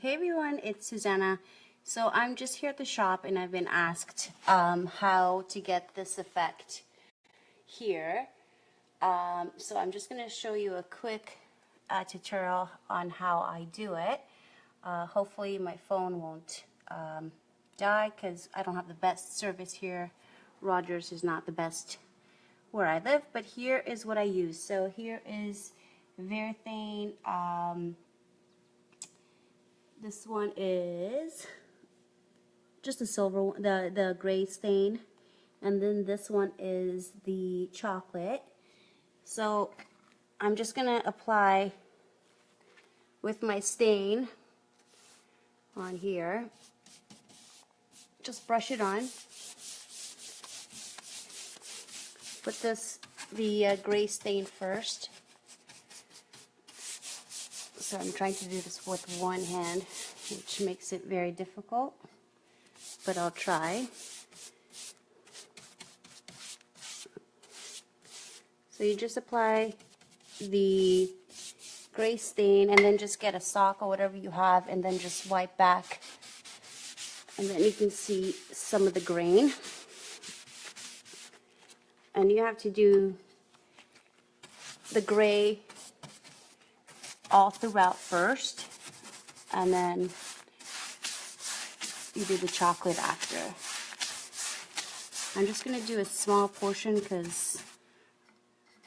Hey everyone, it's Susanna. So I'm just here at the shop and I've been asked how to get this effect here. So I'm just going to show you a quick tutorial on how I do it. Hopefully my phone won't die because I don't have the best service here. Rogers is not the best where I live, but here is what I use. So here is Varathane. This one is just the silver one, the gray stain, and then this one is the chocolate. So I'm just gonna apply with my stain on here. Just brush it on. Put the gray stain first. So I'm trying to do this with one hand, which makes it very difficult, but I'll try. So you just apply the gray stain and then just get a sock or whatever you have and then just wipe back, and then you can see some of the grain. And you have to do the gray all throughout first, and then you do the chocolate after. I'm just going to do a small portion because,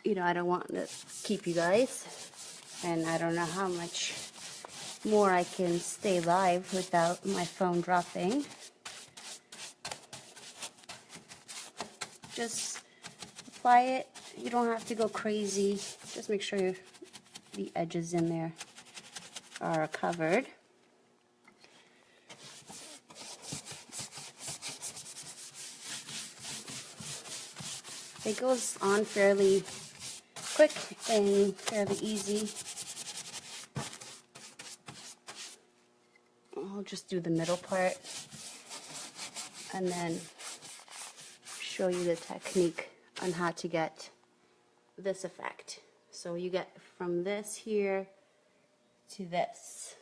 you know, I don't want to keep you guys, and I don't know how much more I can stay live without my phone dropping. Just apply it. You don't have to go crazy. Just make sure the edges in there are covered. It goes on fairly quick and fairly easy. I'll just do the middle part and then show you the technique on how to get this effect. So you get from this here to this.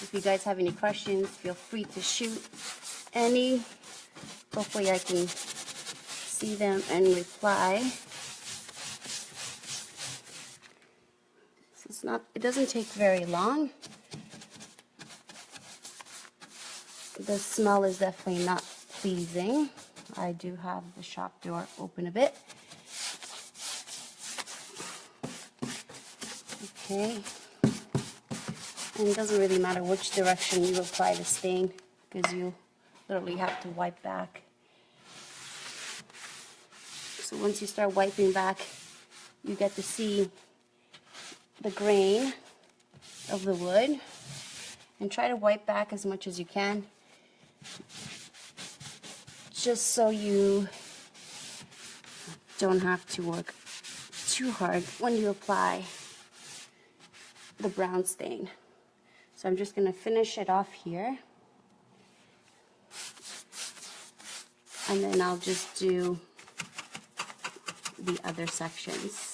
If you guys have any questions, feel free to shoot any. Hopefully I can see them and reply. So it doesn't take very long. The smell is definitely not pleasing. I do have the shop door open a bit. Okay. And it doesn't really matter which direction you apply the stain because you literally have to wipe back. So once you start wiping back, you get to see the grain of the wood, and try to wipe back as much as you can, just so you don't have to work too hard when you apply the brown stain. So I'm just going to finish it off here, and then I'll just do the other sections.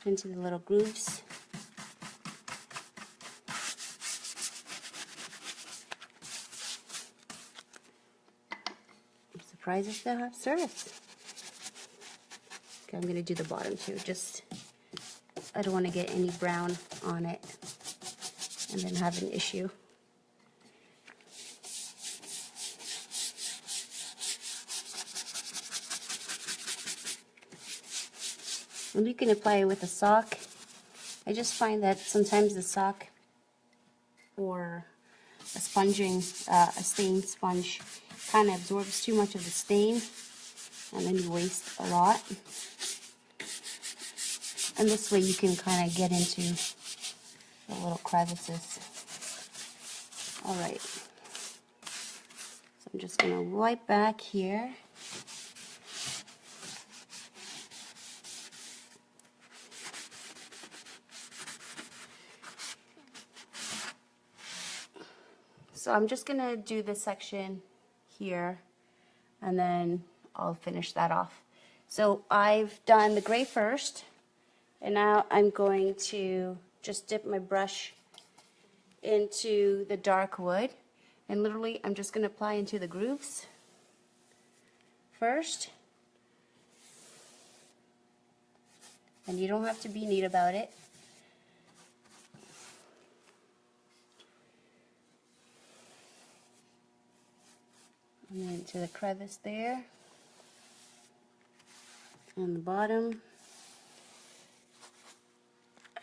Into the little grooves. I'm surprised I still have service. Okay, I'm going to do the bottom too. Just, I don't want to get any brown on it and then have an issue. And you can apply it with a sock. I just find that sometimes the sock or a stain sponge kind of absorbs too much of the stain, and then you waste a lot. And this way you can kind of get into the little crevices. Alright, so I'm just going to wipe back here. So I'm just going to do this section here, and then I'll finish that off. So I've done the gray first, and now I'm going to just dip my brush into the dark wood, and literally I'm just going to apply into the grooves first. And you don't have to be neat about it. And then to the crevice there, on the bottom,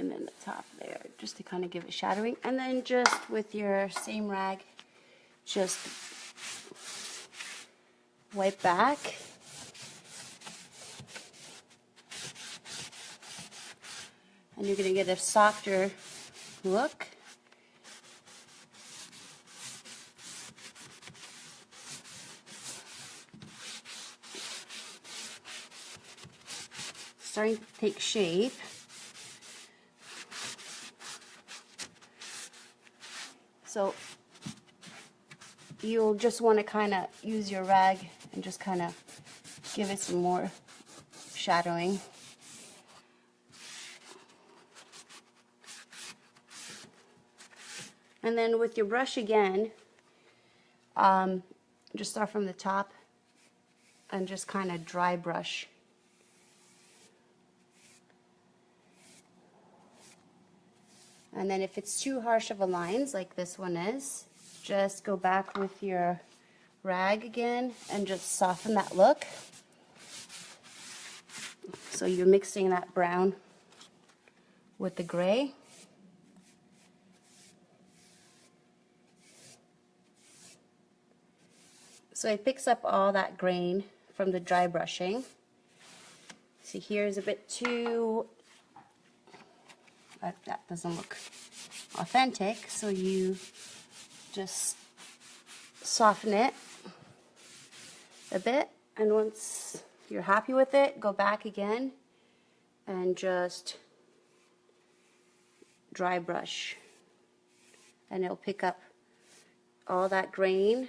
and then the top there, just to kind of give it shadowing. And then just with your same rag, just wipe back. And you're going to get a softer look. Starting to take shape. So you'll just want to kind of use your rag and just kind of give it some more shadowing. And then with your brush again, just start from the top and just kind of dry brush. And then if it's too harsh of a lines like this one is, just go back with your rag again and just soften that look. So you're mixing that brown with the gray. So it picks up all that grain from the dry brushing. See, here's a bit too, that doesn't look authentic, so you just soften it a bit, and once you're happy with it, go back again and just dry brush, and it'll pick up all that grain.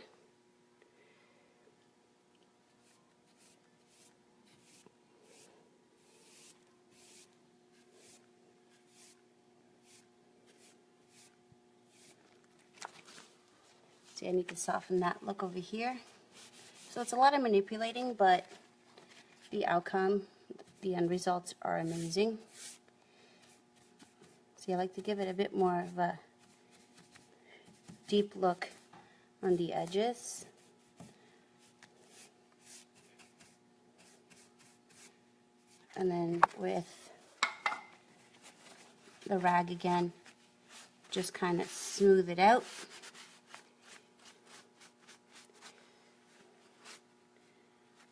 See, I need to soften that look over here. So it's a lot of manipulating, but the outcome, the end results are amazing. See, I like to give it a bit more of a deep look on the edges. And then with the rag again, just kind of smooth it out.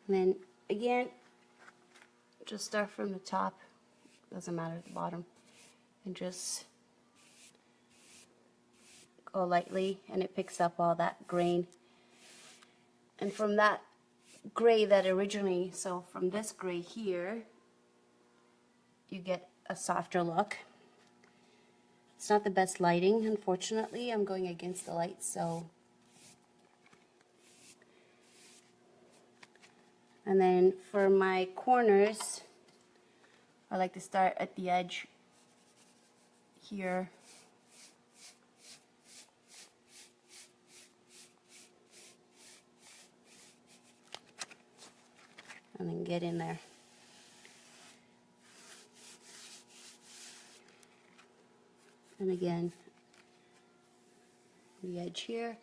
And then again, just start from the top, doesn't matter at the bottom, and just go lightly, and it picks up all that grain. And from that gray that originally, so from this gray here, you get a softer look. It's not the best lighting, unfortunately. I'm going against the light, so. And then for my corners, I like to start at the edge here. And then get in there. And again, the edge here.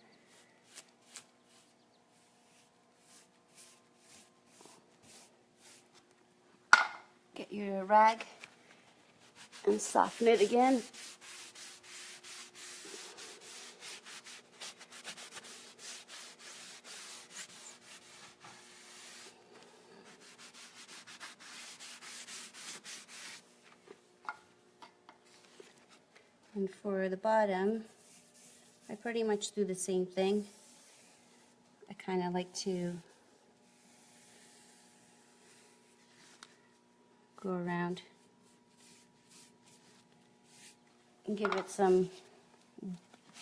Get your rag and soften it again. And for the bottom, I pretty much do the same thing. I kind of like to go around and give it some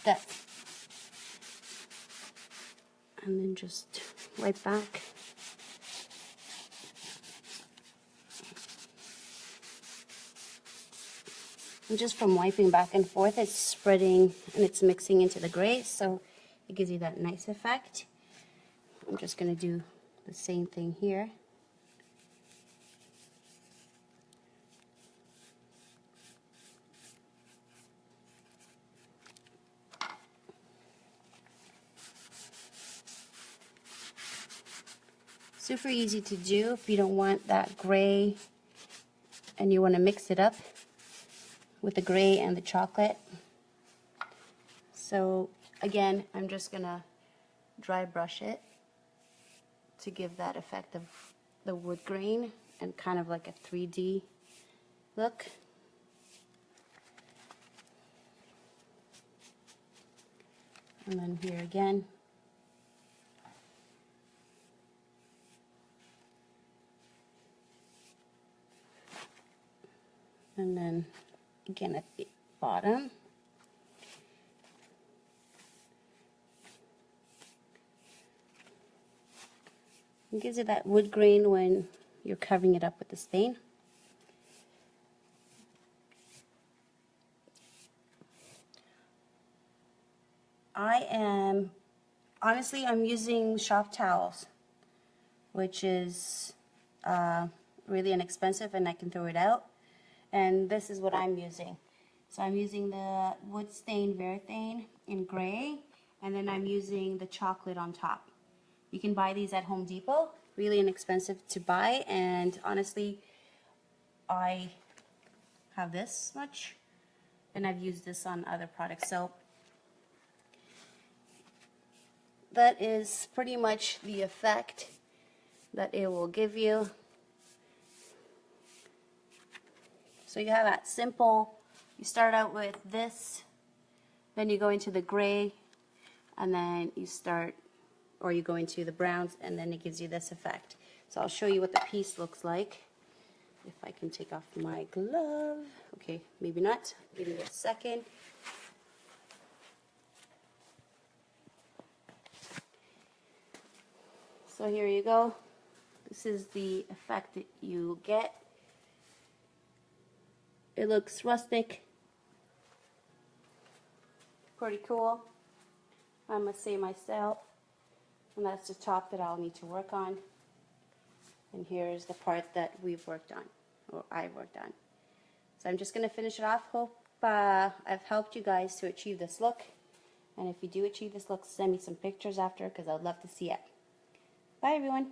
depth. And then just wipe back. And just from wiping back and forth, it's spreading and it's mixing into the gray, so it gives you that nice effect. I'm just going to do the same thing here. Super easy to do if you don't want that gray and you want to mix it up with the gray and the chocolate. So again, I'm just gonna dry brush it to give that effect of the wood grain and kind of like a 3D look. And then here again. And then again at the bottom. It gives you that wood grain when you're covering it up with the stain. Honestly, I'm using shop towels, which is really inexpensive and I can throw it out. And this is what I'm using. So I'm using the wood stain Varathane in gray, and then I'm using the chocolate on top. You can buy these at Home Depot, really inexpensive to buy, and honestly, I have this much, and I've used this on other products. So that is pretty much the effect that it will give you. So you have that simple, you start out with this, then you go into the gray, and then you start, or you go into the browns, and then it gives you this effect. So I'll show you what the piece looks like. If I can take off my glove. Okay, maybe not. Give me a second. So here you go. This is the effect that you get. It looks rustic. Pretty cool, I must say myself. And that's the top that I'll need to work on. And here's the part that we've worked on, or I've worked on. So I'm just going to finish it off. Hope I've helped you guys to achieve this look. And if you do achieve this look, send me some pictures after, because I'd love to see it. Bye everyone.